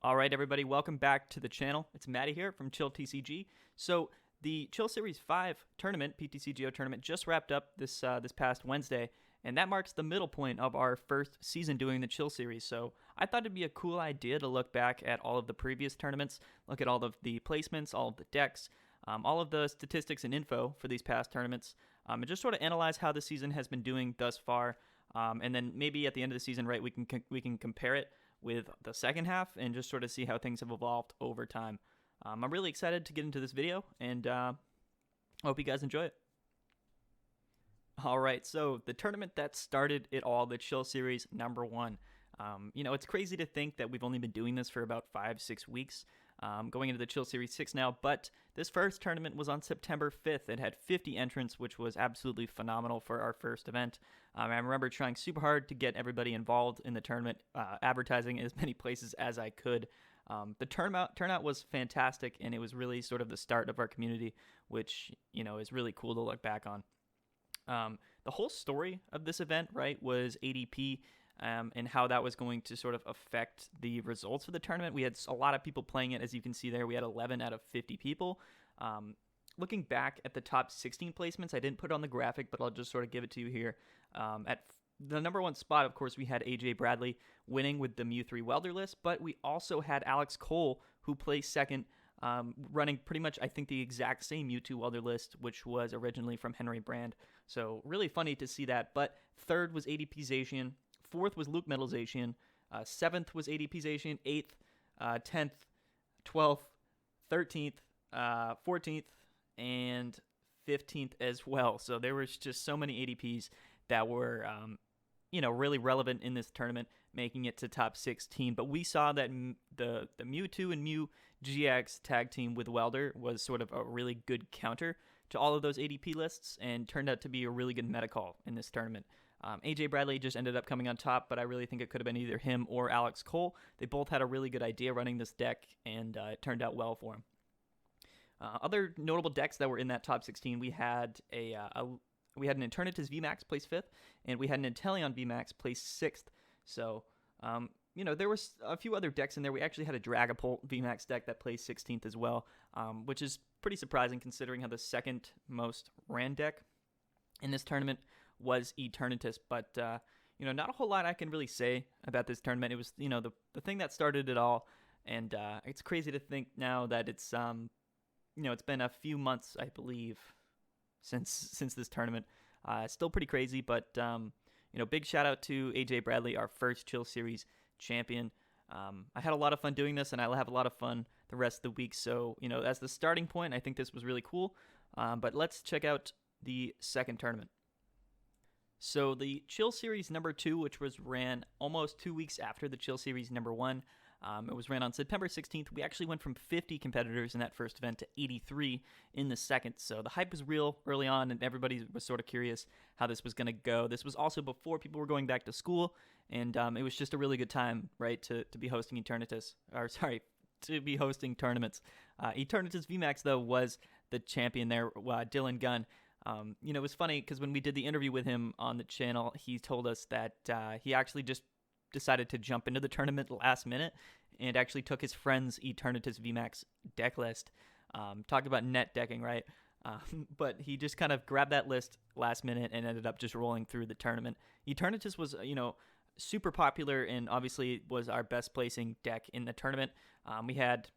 All right, everybody, welcome back to the channel. It's Matty here from Chill TCG. So the Chill Series 5 tournament, ptcgo tournament, just wrapped up this past Wednesday, and that marks the middle point of our first season doing the Chill Series. So I thought it'd be a cool idea to look back at all of the previous tournaments, look at all of the placements, all of the decks, all of the statistics and info for these past tournaments, and just sort of analyze how the season has been doing thus far. And then maybe at the end of the season, right, we can compare it with the second half and just sort of see how things have evolved over time. I'm really excited to get into this video, and I hope you guys enjoy it. All right, so the tournament that started it all, the Chill Series number 1. It's crazy to think that we've only been doing this for about 5-6 weeks, going into the Chill Series 6 now, but this first tournament was on September 5th. It had 50 entrants, which was absolutely phenomenal for our first event. I remember trying super hard to get everybody involved in the tournament, advertising in as many places as I could. The turnout was fantastic, and it was really sort of the start of our community, which, is really cool to look back on. The whole story of this event, right, was ADP, and how that was going to sort of affect the results of the tournament. We had a lot of people playing it, as you can see there. We had 11 out of 50 people. Looking back at the top 16 placements, I didn't put it on the graphic, but I'll just sort of give it to you here. At the number 1 spot, of course, we had AJ Bradley winning with the Mew3 Welder list, but we also had Alex Cole, who placed second, running pretty much, I think, the exact same Mewtwo Welder list, which was originally from Henry Brand. So really funny to see that. But third was ADP Zacian. 4th was Luke Metal Zacian. 7th was ADP Zacian. 8th, 10th, 12th, 13th, 14th, and 15th as well. So there was just so many ADPs that were, really relevant in this tournament, making it to top 16. But we saw that the Mewtwo and Mew GX tag team with Welder was sort of a really good counter to all of those ADP lists, and turned out to be a really good meta call in this tournament. AJ Bradley just ended up coming on top, but I really think it could have been either him or Alex Cole. They both had a really good idea running this deck, and it turned out well for him. Other notable decks that were in that top 16, we had an Eternatus VMAX place 5th, and we had an Inteleon VMAX place 6th. So, there was a few other decks in there. We actually had a Dragapult VMAX deck that placed 16th as well, which is pretty surprising considering how the second most ran deck in this tournament was Eternatus. But, not a whole lot I can really say about this tournament. It was, the thing that started it all, and it's crazy to think now that it's, it's been a few months, I believe, since this tournament. Still pretty crazy, but big shout out to AJ Bradley, our first Chill Series champion. I had a lot of fun doing this, and I'll have a lot of fun the rest of the week. So, as the starting point, I think this was really cool. But let's check out the second tournament. So the Chill Series number 2, which was ran almost 2 weeks after the Chill Series number 1, it was ran on September 16th. We actually went from 50 competitors in that first event to 83 in the second. So the hype was real early on, and everybody was sort of curious how this was going to go. This was also before people were going back to school, and it was just a really good time, right, to be hosting to be hosting tournaments. Eternatus VMAX, though, was the champion there, Dylan Gunn. It was funny because when we did the interview with him on the channel, he told us that he actually just decided to jump into the tournament last minute and actually took his friend's Eternatus VMAX deck list. Talked about net decking, right? But he just kind of grabbed that list last minute and ended up just rolling through the tournament. Eternatus was, super popular, and obviously was our best placing deck in the tournament. We had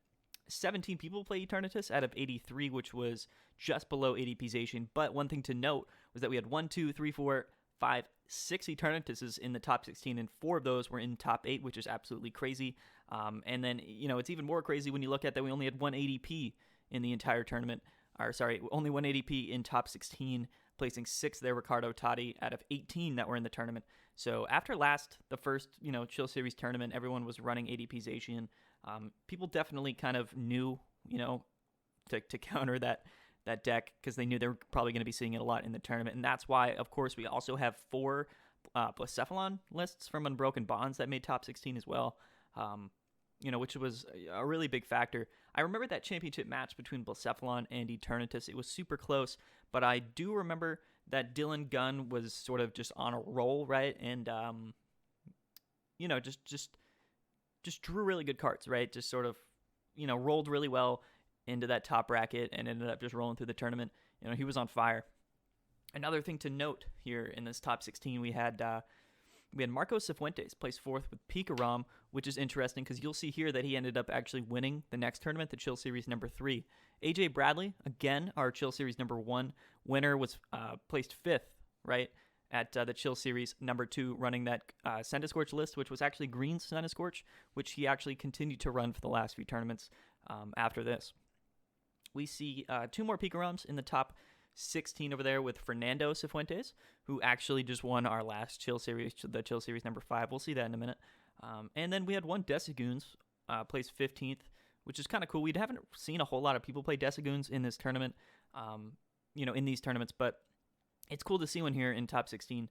17 people play Eternatus out of 83, which was just below ADP Zacian. But one thing to note was that we had 1, 2, 3, 4, 5, 6 Eternatuses in the top 16, and 4 of those were in top 8, which is absolutely crazy. And then, it's even more crazy when you look at that we only had 1 ADP in the entire tournament. Only 1 ADP in top 16, placing 6th there, Ricardo Tati, out of 18 that were in the tournament. So after the first, Chill Series tournament, everyone was running ADP Zacian. People definitely kind of knew, to counter that deck, because they knew they were probably going to be seeing it a lot in the tournament. And that's why, of course, we also have 4 Blacephalon lists from Unbroken Bonds that made top 16 as well, which was a really big factor. I remember that championship match between Blacephalon and Eternatus. It was super close, but I do remember that Dylan Gunn was sort of just on a roll, right? And, just just drew really good cards, right? Just sort of, rolled really well into that top bracket and ended up just rolling through the tournament. He was on fire. Another thing to note here in this top 16, we had Marcos Cifuentes place fourth with Pikarom, which is interesting because you'll see here that he ended up actually winning the next tournament, the Chill Series number 3. AJ Bradley, again, our Chill Series number 1 winner, was placed fifth, right, at the Chill Series number 2, running that Centiskorch list, which was actually Green's Centiskorch, which he actually continued to run for the last few tournaments after this. We see 2 more Pikaroms in the top 16 over there with Fernando Cifuentes, who actually just won our last Chill Series, the Chill Series number 5. We'll see that in a minute. And then we had one Decigoons place 15th, which is kind of cool. We haven't seen a whole lot of people play Decigoons in this tournament, in these tournaments, but it's cool to see one here in top 16.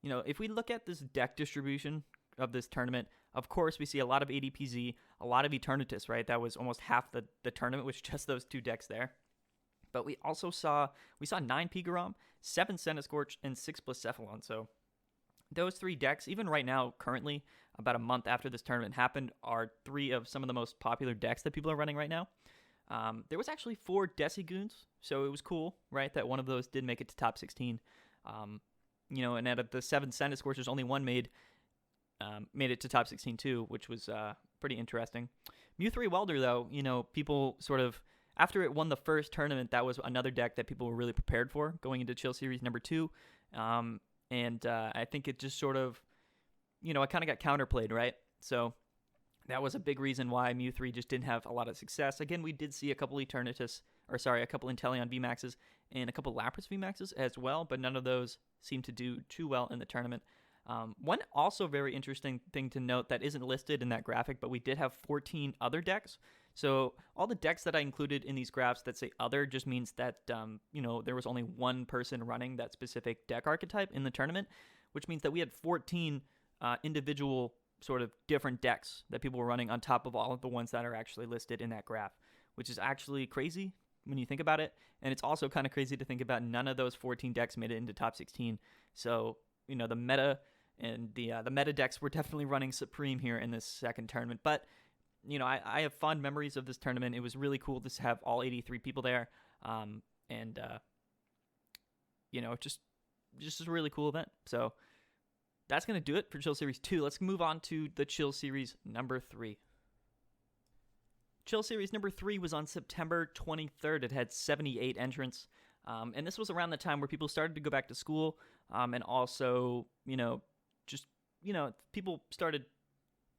If we look at this deck distribution of this tournament, of course, we see a lot of ADPZ, a lot of Eternatus, right? That was almost half the tournament with just those 2 decks there. But we also saw 9 Pikarom, 7 Centiskorch, and 6 Blacephalon. So those 3 decks, even right now, currently, about a month after this tournament happened, are 3 of some of the most popular decks that people are running right now. There was actually 4 Decigoons, so it was cool, right, that one of those did make it to top 16. And out of the 7 Centiskorches, only one made it to top 16 too, which was pretty interesting. Mew3 Welder, though, people sort of, after it won the first tournament, that was another deck that people were really prepared for going into Chill Series number 2. I think it just sort of, it kind of got counterplayed, right? So that was a big reason why Mew3 just didn't have a lot of success. Again, we did see a couple Inteleon VMAXs and a couple Lapras VMAXs as well, but none of those seemed to do too well in the tournament. One also very interesting thing to note that isn't listed in that graphic, but we did have 14 other decks. So all the decks that I included in these graphs that say other just means that, there was only one person running that specific deck archetype in the tournament, which means that we had 14 individual sort of different decks that people were running on top of all of the ones that are actually listed in that graph, which is actually crazy when you think about it. And it's also kind of crazy to think about none of those 14 decks made it into top 16. So, the meta and the meta decks were definitely running supreme here in this second tournament. But, I have fond memories of this tournament. It was really cool to have all 83 people there. Just a really cool event. So that's going to do it for Chill Series 2. Let's move on to the Chill Series number 3. Chill Series number 3 was on September 23rd. It had 78 entrants. And this was around the time where people started to go back to school. And also, people started,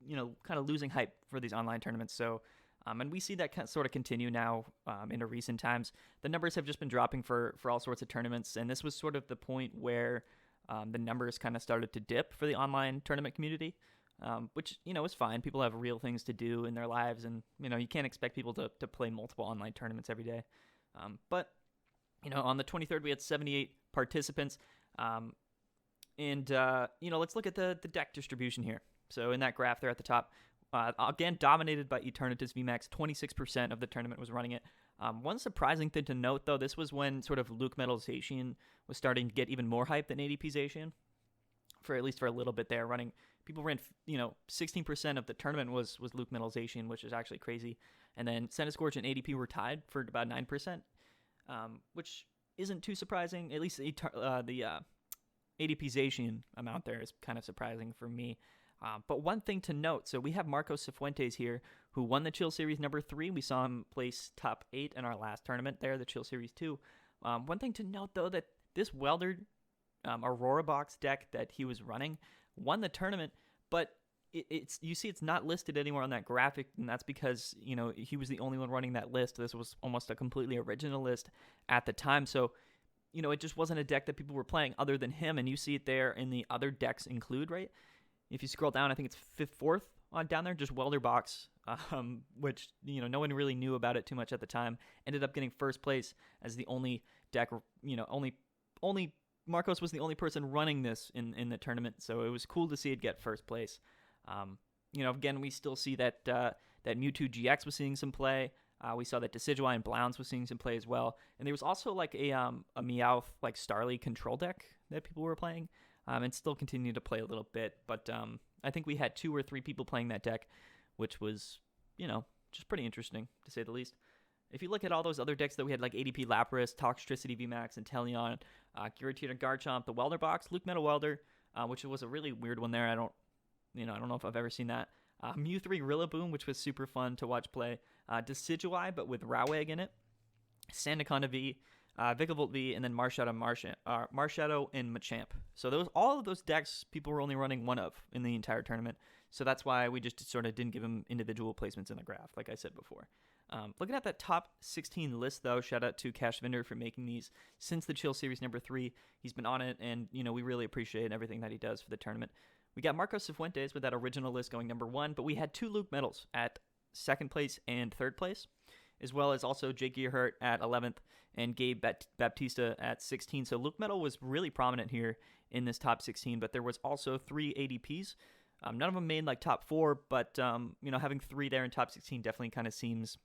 kind of losing hype for these online tournaments. So, and we see that sort of continue now into recent times. The numbers have just been dropping for all sorts of tournaments. And this was sort of the point where the numbers kind of started to dip for the online tournament community, which, is fine. People have real things to do in their lives. And, you can't expect people to play multiple online tournaments every day. But on the 23rd, we had 78 participants. Let's look at the deck distribution here. So in that graph there at the top, again, dominated by Eternatus VMAX, 26% of the tournament was running it. One surprising thing to note, though, this was when sort of Luke Metalization was starting to get even more hype than ADPzation, at least for a little bit there. People ran, 16% of the tournament was Luke Metalization, which is actually crazy. And then Centiskorch and ADP were tied for about 9%, which isn't too surprising. At least the ADPzation amount there is kind of surprising for me. But one thing to note, so we have Marcos Cifuentes here, who won the Chill Series number 3. We saw him place top 8 in our last tournament there, the Chill Series 2. One thing to note, though, that this Welder Aurora Box deck that he was running won the tournament, but you see it's not listed anywhere on that graphic, and that's because, he was the only one running that list. This was almost a completely original list at the time, so, it just wasn't a deck that people were playing other than him, and you see it there in the other decks include, right? If you scroll down, I think it's 4th on down there, just Welder Box, which, no one really knew about it too much at the time. Ended up getting first place as the only deck, only Marcos was the only person running this in the tournament, so it was cool to see it get first place. Again, we still see that Mewtwo GX was seeing some play. We saw that Decidueye and Blounce was seeing some play as well. And there was also like a Meowth like Starly control deck that people were playing. And still continue to play a little bit. But, I think we had 2 or 3 people playing that deck, which was, just pretty interesting, to say the least. If you look at all those other decks that we had, like ADP Lapras, Toxtricity VMAX, and Inteleon, Giratina Garchomp, the Welder box, Luke Metal Welder, which was a really weird one there. I don't know if I've ever seen that. Mew 3 Rillaboom, which was super fun to watch play. Decidueye, but with Roweg in it. Sandaconda V, Vikavolt V, and then Marshadow and Machamp. So all of those decks, people were only running one of in the entire tournament. So that's why we just sort of didn't give them individual placements in the graph, like I said before. Looking at that top 16 list, though, shout out to Cash Vendor for making these since the Chill Series number 3. He's been on it, and we really appreciate everything that he does for the tournament. We got Marcos Cifuentes with that original list going number 1, but we had 2 Luke Metals at 2nd place and 3rd place, as well as also Jake Gearhart at 11th and Gabe Baptista at 16. So Luke Metal was really prominent here in this top 16, but there was also 3 ADPs. None of them made like top 4, but having 3 there in top 16 definitely kind of seems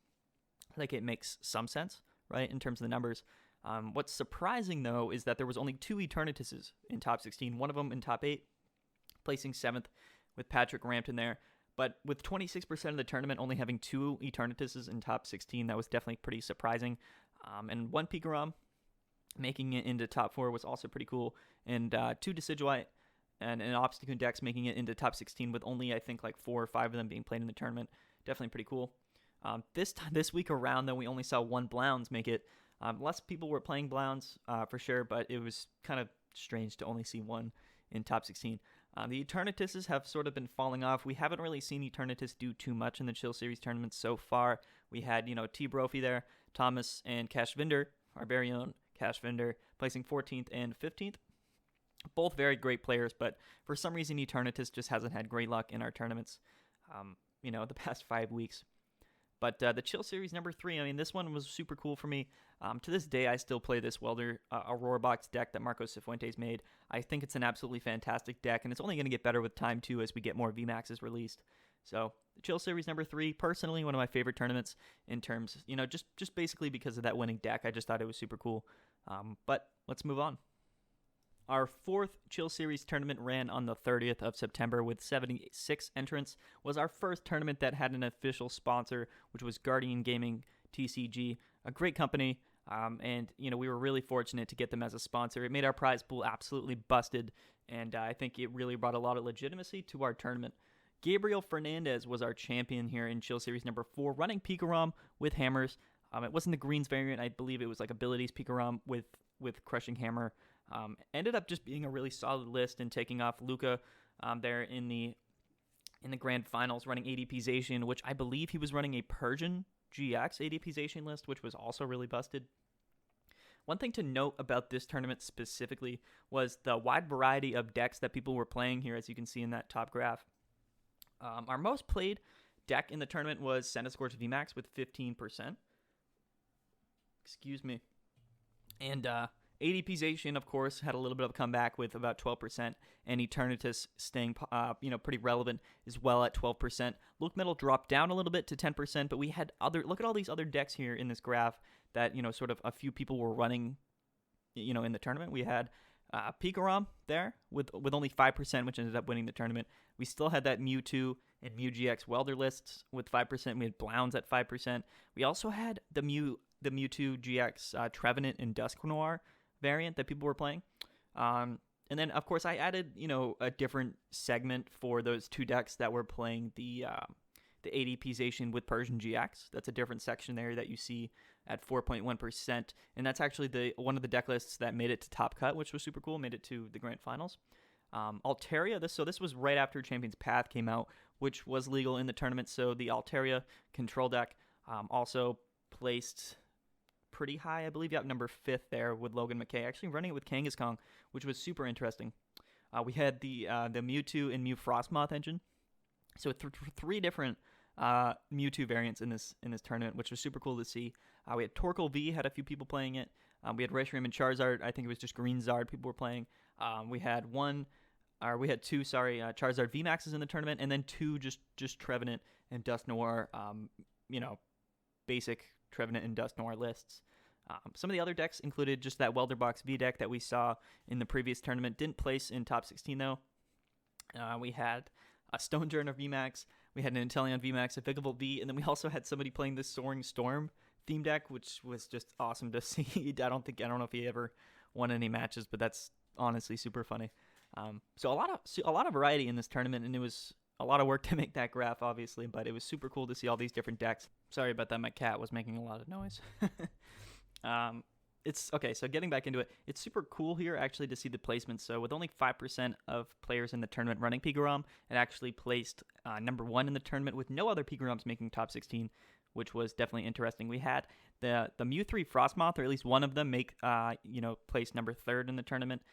like it makes some sense, right, in terms of the numbers. What's surprising, though, is that there was only 2 Eternituses in top 16, one of them in top 8, placing 7th with Patrick Rampton there. But with 26% of the tournament only having 2 Eternituses in top 16, that was definitely pretty surprising. And 1 Pikarom making it into top 4 was also pretty cool. And 2 Decidueye and an Obstagoon Dex making it into top 16 with only, I think, like 4 or 5 of them being played in the tournament. Definitely pretty cool. This week around, though, we only saw 1 Blounds make it. Less people were playing Blounds for sure, but it was kind of strange to only see 1 in top 16. The Eternituses have sort of been falling off. We haven't really seen Eternatus do too much in the Chill Series tournament so far. We had, T. Brophy there, Thomas, and Cash Vendor, our very own Cash Vendor, placing 14th and 15th. Both very great players, but for some reason Eternatus just hasn't had great luck in our tournaments, the past 5 weeks. But the Chill Series number 3, this one was super cool for me. To this day, I still play this Welder Aurora Box deck that Marcos Cifuentes made. I think it's an absolutely fantastic deck, and it's only going to get better with time, too, as we get more VMAXs released. So, the Chill Series number 3, personally, one of my favorite tournaments in terms, just basically because of that winning deck. I just thought it was super cool. But let's move on. Our 4th Chill Series tournament ran on the 30th of September with 76 entrants. Was our first tournament that had an official sponsor, which was Guardian Gaming TCG, a great company, and we were really fortunate to get them as a sponsor. It made our prize pool absolutely busted, and I think it really brought a lot of legitimacy to our tournament. Gabriel Fernandez was our champion here in Chill Series number 4, running Pikarom with hammers. It wasn't the greens variant. I believe it was like abilities Pikarom with Crushing Hammer. Ended up just being a really solid list and taking off Luca there in the grand finals, running ADPization, which I believe he was running a Persian GX ADPization list, which was also really busted. One thing to note about this tournament specifically was the wide variety of decks that people were playing here, as you can see in that top graph. Our most played deck in the tournament was Centiskorch VMAX with 15%. Excuse me. And ADPization, of course, had a little bit of a comeback with about 12%, and Eternatus staying, pretty relevant as well at 12%. Luke Metal dropped down a little bit to 10%, but we had look at all these other decks here in this graph that, sort of a few people were running, in the tournament. We had Pikarom there with only 5%, which ended up winning the tournament. We still had that Mewtwo and Mew GX Welder lists with 5%. We had Blounds at 5%. We also had the Mewtwo GX Trevenant and Dusknoir variant that people were playing. And then, of course, I added, a different segment for those 2 decks that were playing the ADPization with Persian GX. That's a different section there that you see at 4.1%. And that's actually one of the deck lists that made it to Top Cut, which was super cool, made it to the grand finals. Altaria, this was right after Champion's Path came out, which was legal in the tournament. So the Altaria control deck also placed pretty high, I believe. You got number 5th there with Logan McKay, actually running it with Kangaskong, which was super interesting. We had the Mewtwo and Mew Frostmoth engine, so 3 different Mewtwo variants in this tournament, which was super cool to see. We had Torkoal V, had a few people playing it. We had Reshiram and Charizard. I think it was just Green Zard people were playing. We had 2 Charizard VMAXs in the tournament, and then 2 just Trevenant and Dusknoir, basic Trevenant and Dusknoir lists. Some of the other decks included just that Welder Box V deck that we saw in the previous tournament. Didn't place in top 16 though. We had a Stonejourner VMAX, we had an Inteleon VMAX, a Vigavolt V, and then we also had somebody playing this Soaring Storm theme deck, which was just awesome to see. I don't know if he ever won any matches, but that's honestly super funny. So a lot of variety in this tournament, and it was a lot of work to make that graph, obviously, but it was super cool to see all these different decks. Sorry about that, my cat was making a lot of noise. It's okay, so getting back into it, it's super cool here actually to see the placements. So with only 5% of players in the tournament running Pikarom, it actually placed number 1 in the tournament with no other Pikaroms making top 16, which was definitely interesting. We had the Mew 3 Frostmoth, or at least one of them, place number 3rd in the tournament,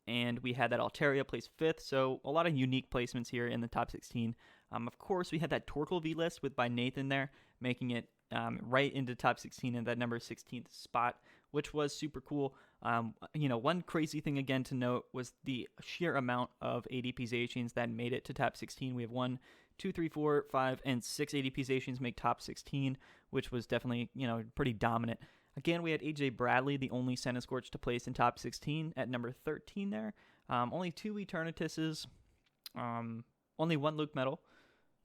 and we had that Altaria place 5th, so a lot of unique placements here in the top 16. Of course, we had that Torkoal V list with by Nathan there, making it right into top 16 in that number 16th spot, which was super cool. One crazy thing again to note was the sheer amount of ADP Zacians that made it to top 16. We have 1, 2, 3, 4, 5, and 6 ADP Zacians make top 16, which was definitely, pretty dominant. Again, we had AJ Bradley, the only Centiskorch to place in top 16 at number 13 there. Only 2 Eternituses, only 1 Luke Metal.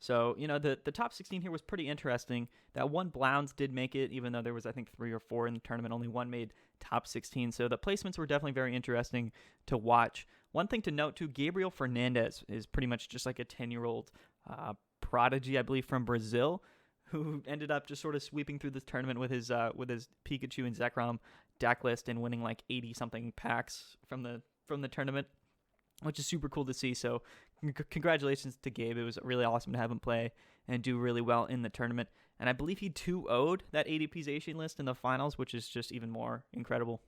So, the top 16 here was pretty interesting. That one Blounds did make it, even though there was, I think, 3 or 4 in the tournament. Only 1 made top 16. So the placements were definitely very interesting to watch. One thing to note, too, Gabriel Fernandez is pretty much just like a 10-year-old prodigy, I believe, from Brazil, who ended up just sort of sweeping through this tournament with his Pikachu and Zekrom deck list and winning like 80-something packs from the tournament, which is super cool to see. So congratulations to Gabe. It was really awesome to have him play and do really well in the tournament. And I believe he 2-0'd that ADP Zacian list in the finals, which is just even more incredible.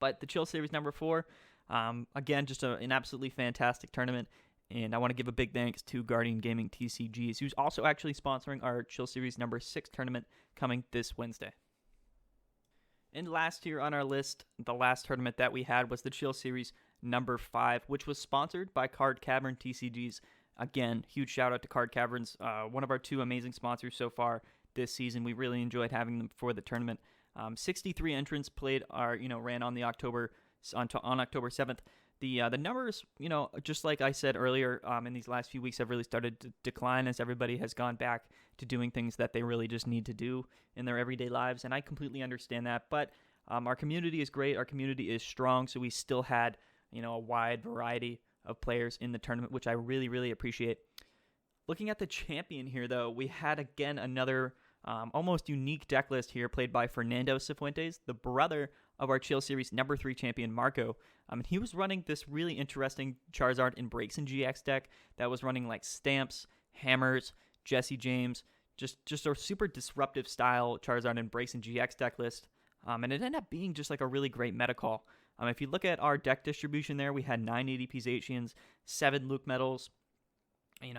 But the Chill Series number 4, again, just an absolutely fantastic tournament. And I want to give a big thanks to Guardian Gaming TCGs, who's also actually sponsoring our Chill Series number 6 tournament coming this Wednesday. And last here on our list, the last tournament that we had was the Chill Series number 5, which was sponsored by Card Cavern TCGs. Again, huge shout out to Card Caverns, one of our 2 amazing sponsors so far this season. We really enjoyed having them for the tournament. 63 entrants played ran on October 7th. The numbers, just like I said earlier, in these last few weeks have really started to decline as everybody has gone back to doing things that they really just need to do in their everyday lives, and I completely understand that. But our community is great. Our community is strong, so we still had a wide variety of players in the tournament, which I really, really appreciate. Looking at the champion here, though, we had again another almost unique deck list here played by Fernando Cifuentes, the brother of our Chill Series number 3 champion, Marco. And he was running this really interesting Charizard and Braixen GX deck that was running like Stamps, Hammers, Jesse James, just a super disruptive style Charizard and Braixen GX deck list. And it ended up being just like a really great meta call. If you look at our deck distribution there, we had 9 ADP Zacians, 7 Luke Metals. A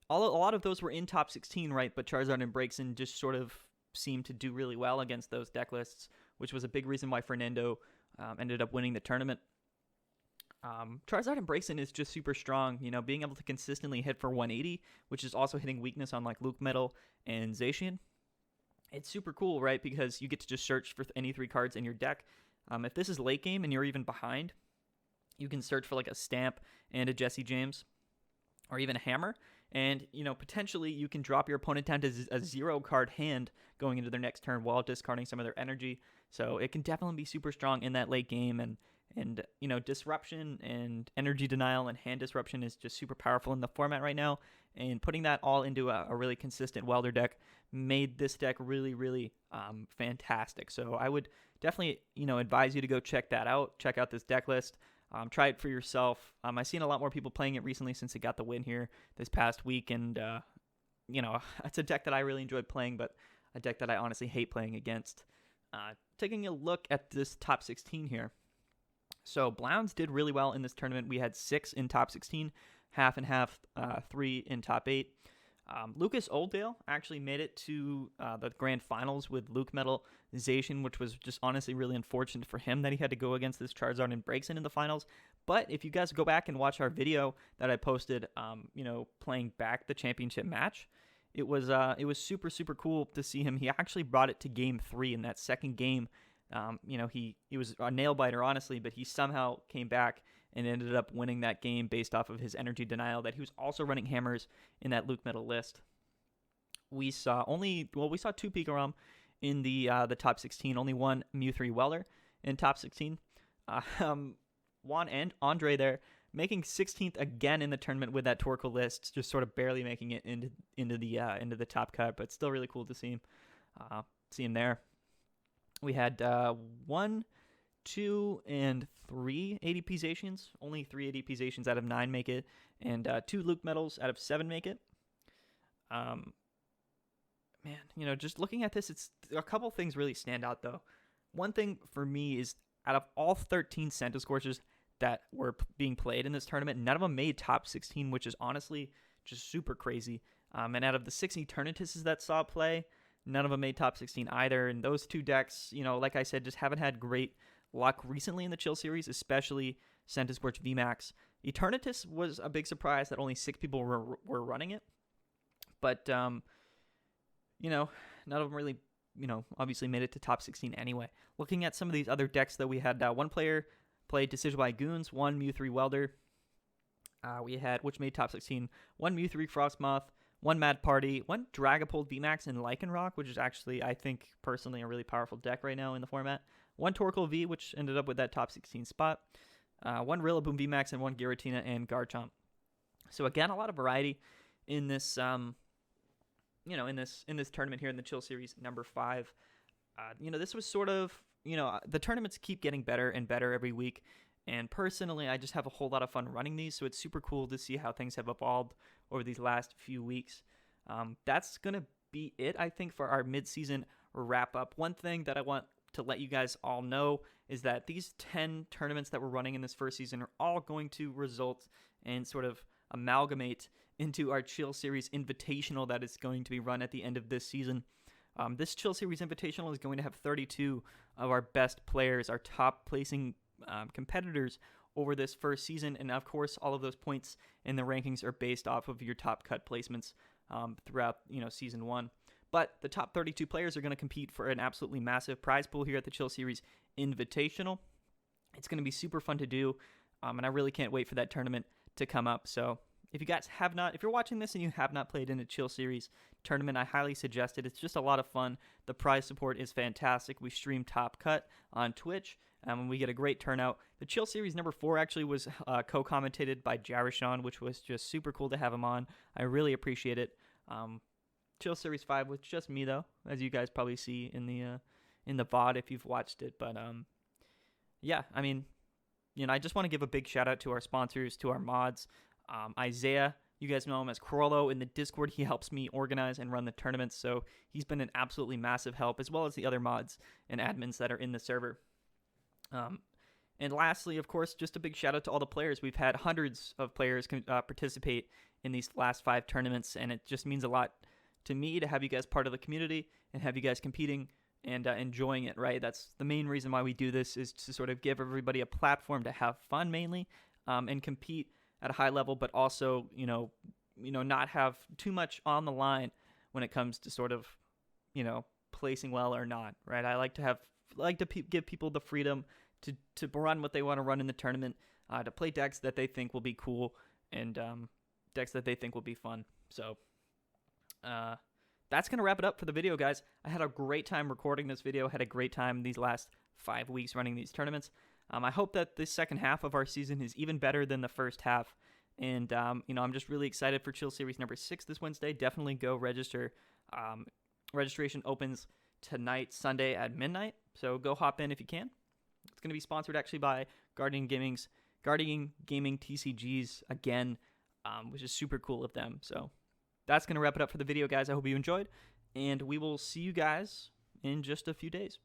lot of those were in top 16, right? But Charizard and Braixen just sort of seemed to do really well against those deck lists, which was a big reason why Fernando ended up winning the tournament. Charizard and Braixen is just super strong, being able to consistently hit for 180, which is also hitting weakness on like Luke Metal and Zacian. It's super cool, right? Because you get to just search for any 3 cards in your deck. If this is late game and you're even behind, you can search for like a Stamp and a Jesse James or even a Hammer. And, potentially you can drop your opponent down to a 0-card hand going into their next turn while discarding some of their energy. So it can definitely be super strong in that late game. And disruption and energy denial and hand disruption is just super powerful in the format right now. And putting that all into a really consistent welder deck made this deck really, really fantastic. So I would definitely, advise you to go check that out. Check out this deck list. Try it for yourself. I've seen a lot more people playing it recently since it got the win here this past week. And, it's a deck that I really enjoyed playing, but a deck that I honestly hate playing against. Taking a look at this top 16 here. So Blounds did really well in this tournament. We had 6 in top 16, half and half, 3 in top 8. Lucas Oldale actually made it to the grand finals with Luke Metal Zacian, which was just honestly really unfortunate for him that he had to go against this Charizard and Braixen in the finals. But if you guys go back and watch our video that I posted, playing back the championship match, it was super, super cool to see him. He actually brought it to game 3 in that second game. He was a nail biter, honestly, but he somehow came back and ended up winning that game based off of his energy denial that he was also running hammers in that Luke Metal list. We saw two Pikarom in the top 16, only one Mew3 Weller in top 16. Juan and Andre there making 16th again in the tournament with that Torkoal list, just sort of barely making it into the top cut, but still really cool to see him there. We had 1, 2, and 3 ADP-zations. Only 3 ADP-zations out of 9 make it, and 2 Luke Metals out of 7 make it. Man, just looking at this, it's a couple things really stand out though. One thing for me is out of all 13 Centiskorches that were being played in this tournament, none of them made top 16, which is honestly just super crazy. And out of the 6 Eternituses that saw play, none of them made top 16 either. And those 2 decks, like I said, just haven't had great luck recently in the Chill Series, especially Centiskorch VMAX. Eternatus was a big surprise that only 6 people were running it. But, none of them really, obviously made it to top 16 anyway. Looking at some of these other decks, though, we had 1 player played Decidueye by Goons, 1 Mew3 Welder. We had, which made top 16, 1 Mew3 Frostmoth, 1 Mad Party, 1 Dragapult VMAX and Lycanroc, which is actually, I think, personally a really powerful deck right now in the format. 1 Torkoal V, which ended up with that top 16 spot. 1 Rillaboom VMAX and 1 Giratina and Garchomp. So again, a lot of variety in this in this tournament here in the Chill Series number 5. This was sort of, the tournaments keep getting better and better every week. And personally, I just have a whole lot of fun running these. So it's super cool to see how things have evolved over these last few weeks. That's going to be it, I think, for our mid-season wrap up. One thing that I want to let you guys all know is that these 10 tournaments that we're running in this first season are all going to result and sort of amalgamate into our Chill Series Invitational that is going to be run at the end of this season. This Chill Series Invitational is going to have 32 of our best players, our top placing competitors over this first season, and of course all of those points in the rankings are based off of your top cut placements throughout season 1. But the top 32 players are going to compete for an absolutely massive prize pool here at the Chill Series Invitational. It's going to be super fun to do, and I really can't wait for that tournament to come up. So if you're watching this and you have not played in a Chill Series tournament, I highly suggest it. It's just a lot of fun. The prize support is fantastic. We stream Top Cut on Twitch, and we get a great turnout. The Chill Series number 4 actually was co-commentated by Jarishon, which was just super cool to have him on. I really appreciate it. Chill Series 5 was just me, though, as you guys probably see in the VOD if you've watched it. But yeah, I mean, I just want to give a big shout out to our sponsors, to our mods. Isaiah, you guys know him as Corollo in the Discord. He helps me organize and run the tournaments, so he's been an absolutely massive help, as well as the other mods and admins that are in the server. And lastly, of course, just a big shout out to all the players. We've had hundreds of players participate in these last 5 tournaments, and it just means a lot to me to have you guys part of the community and have you guys competing and enjoying it, right? That's the main reason why we do this, is to sort of give everybody a platform to have fun mainly and compete at a high level, but also, not have too much on the line when it comes to sort of, placing well or not, right? I like to give people the freedom to run what they want to run in the tournament, to play decks that they think will be cool and decks that they think will be fun. So that's going to wrap it up for the video, guys. I had a great time recording this video, had a great time these last 5 weeks running these tournaments. I hope that the second half of our season is even better than the first half. And, I'm just really excited for Chill Series number 6 this Wednesday. Definitely go register. Registration opens tonight, Sunday at midnight. So go hop in if you can. It's going to be sponsored actually by Guardian Gaming TCGs again, which is super cool of them. So that's going to wrap it up for the video, guys. I hope you enjoyed. And we will see you guys in just a few days.